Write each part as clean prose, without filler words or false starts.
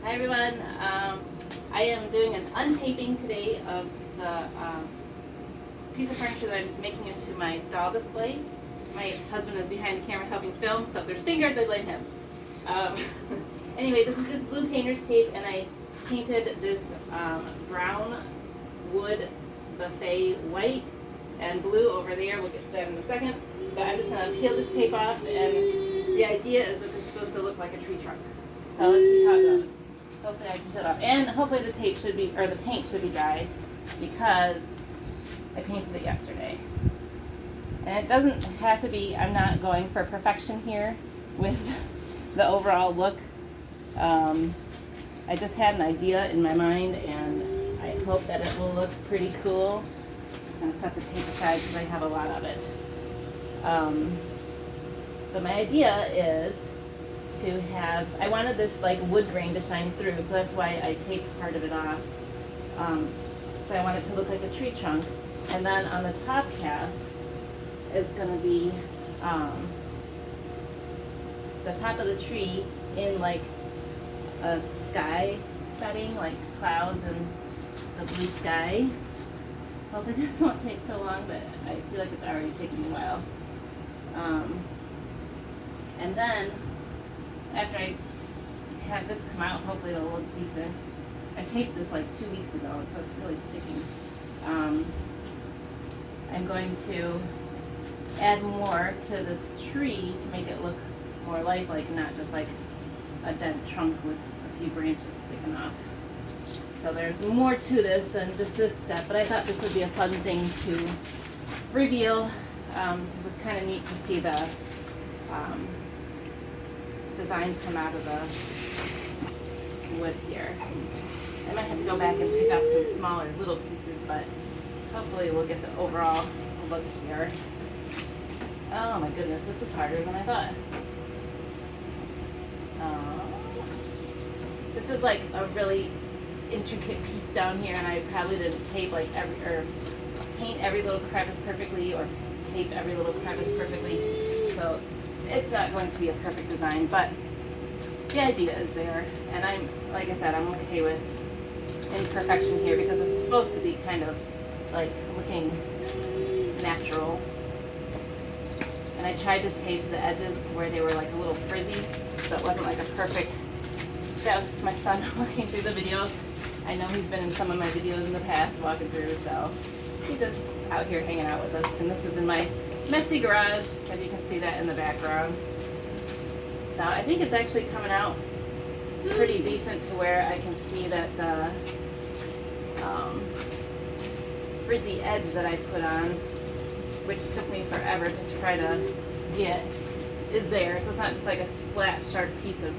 Hi everyone. I am doing an untaping today of the piece of furniture that I'm making into my doll display. My husband is behind the camera helping film, so if there's fingers, I blame him. Anyway, this is just blue painter's tape, and I painted this brown wood buffet white and blue over there. We'll get to that in a second. But I'm just going to peel this tape off, and the idea is that this is supposed to look like a tree trunk. So let's see how it goes. Hopefully I can peel it off. And hopefully the tape should be, or the paint should be dry, because I painted it yesterday. And it doesn't have to be, I'm not going for perfection here with the overall look. I just had an idea in my mind, and I hope that it will look pretty cool. I'm just going to set the tape aside because I have a lot of it. But my idea is to have, I wanted this like wood grain to shine through, so that's why I taped part of it off. So I want it to look like a tree trunk. And then on the top half, it's going to be the top of the tree in like a sky setting, like clouds and the blue sky. Hopefully this won't take so long, but I feel like it's already taking a while. And then after I have this come out, hopefully it'll look decent. I taped this like 2 weeks ago, so it's really sticking. I'm going to add more to this tree to make it look more lifelike, not just like a dead trunk with a few branches sticking off. So there's more to this than just this step, but I thought this would be a fun thing to reveal, because it's kind of neat to see the design come out of the wood here. I might have to go back and pick up some smaller little pieces, but hopefully we'll get the overall look here. Oh my goodness, this was harder than I thought. This is like a really intricate piece down here, and I probably didn't tape like paint every little crevice perfectly, or tape every little crevice perfectly. So it's not going to be a perfect design, but the idea is there, and I'm, like I said, I'm okay with imperfection here because it's supposed to be kind of like looking natural. And I tried to tape the edges to where they were like a little frizzy, so it wasn't like a perfect. That was just my son walking through the videos. I know he's been in some of my videos in the past walking through, so he's just out here hanging out with us. And this is in my messy garage, if you can see that in the background. So I think it's actually coming out pretty decent to where I can see that the frizzy edge that I put on, which took me forever to try to get, is there. So it's not just like a flat, sharp piece of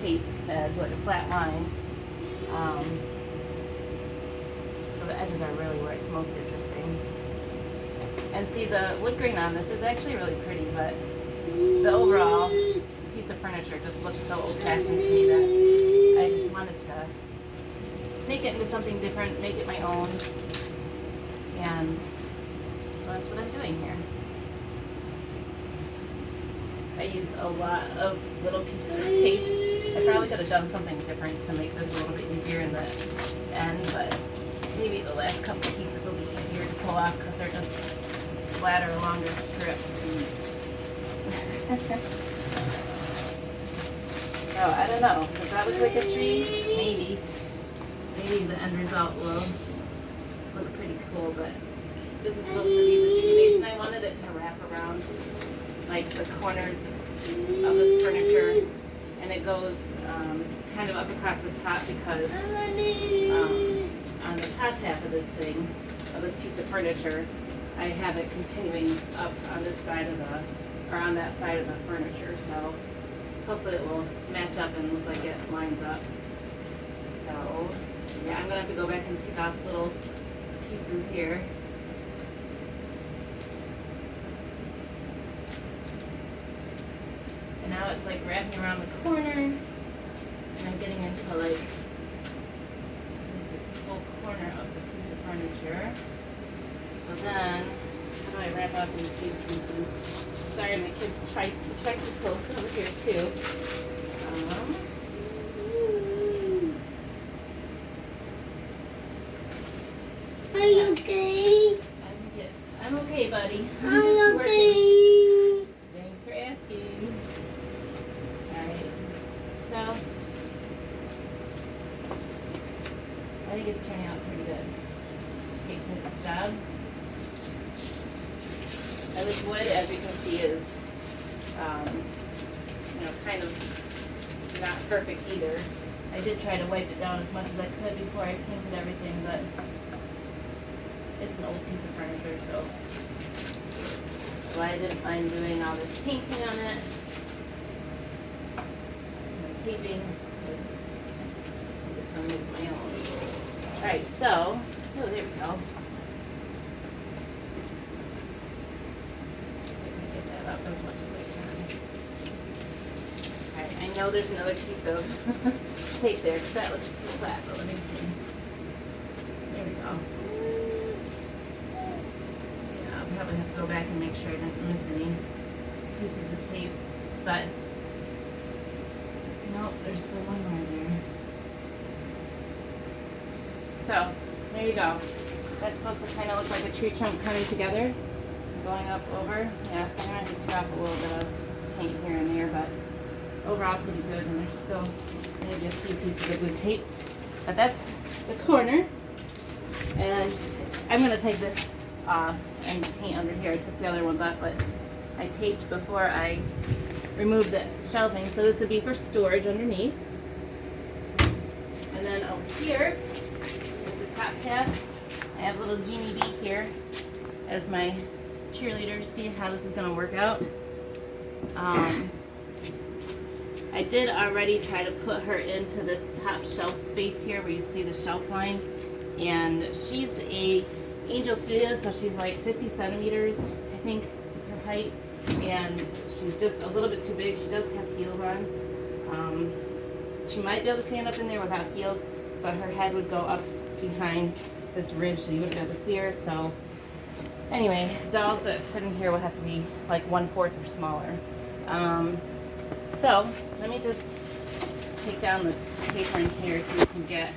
tape edge, like a flat line. So the edges are really where it's most interesting. And see, the wood grain on this is actually really pretty, but the overall piece of furniture just looks so old-fashioned to me that I just wanted to make it into something different, make it my own, and so that's what I'm doing here. I used a lot of little pieces of tape. I probably could have done something different to make this a little bit easier in the end, but maybe the last couple pieces will be easier to pull off because they're just flatter, longer strips. So I don't know. Does that look like a tree? Maybe. Maybe the end result will look pretty cool, but this is supposed to be the tree base, and I wanted it to wrap around like the corners of this furniture, and it goes kind of up across the top because on the top half of this thing, of this piece of furniture, I have it continuing up on this side of the, or on that side of the furniture, so hopefully it will match up and look like it lines up. So yeah, I'm gonna have to go back and pick off little pieces here. And now it's like wrapping around the corner, and I'm getting into like this whole corner of the piece of furniture. So then, how do I wrap up these big pieces? Sorry, my kids tried to close over here too. Are you okay? I'm okay, buddy. I'm I'm just working. okay. Thanks for asking. Alright. So I think it's turning out pretty good. Tape this job. And this wood, as you can see, is kind of not perfect either. I did try to wipe it down as much as I could before I painted everything, but it's an old piece of furniture, so I didn't mind doing all this painting on it. And taping, because I just removed my own. Alright, so, oh, there we go. Get that up as much as I can. Alright, I know there's another piece of tape there, because that looks too flat, but let me see. There we go. Probably have to go back and make sure I didn't miss any pieces of tape, but nope, there's still one more there. So there you go. That's supposed to kind of look like a tree trunk coming together, going up over. Yeah, so I'm gonna have to drop a little bit of paint here and there, but overall pretty good. And there's still maybe a few pieces of blue tape, but that's the corner. And I'm gonna take this off and paint under here. I took the other ones off, but I taped before I removed the shelving, so this would be for storage underneath. And then over here is the top half. I have a little Genie Bee here as my cheerleader to see how this is going to work out. I did already try to put her into this top shelf space here where you see the shelf line, and she's a Angel Fia, so she's like 50 centimeters, I think is her height, and she's just a little bit too big. She does have heels on. She might be able to stand up in there without heels, but her head would go up behind this ridge, so you wouldn't be able to see her. So anyway, dolls that fit in here will have to be like 1/4 or smaller. So let me just take down the paper in here so you can get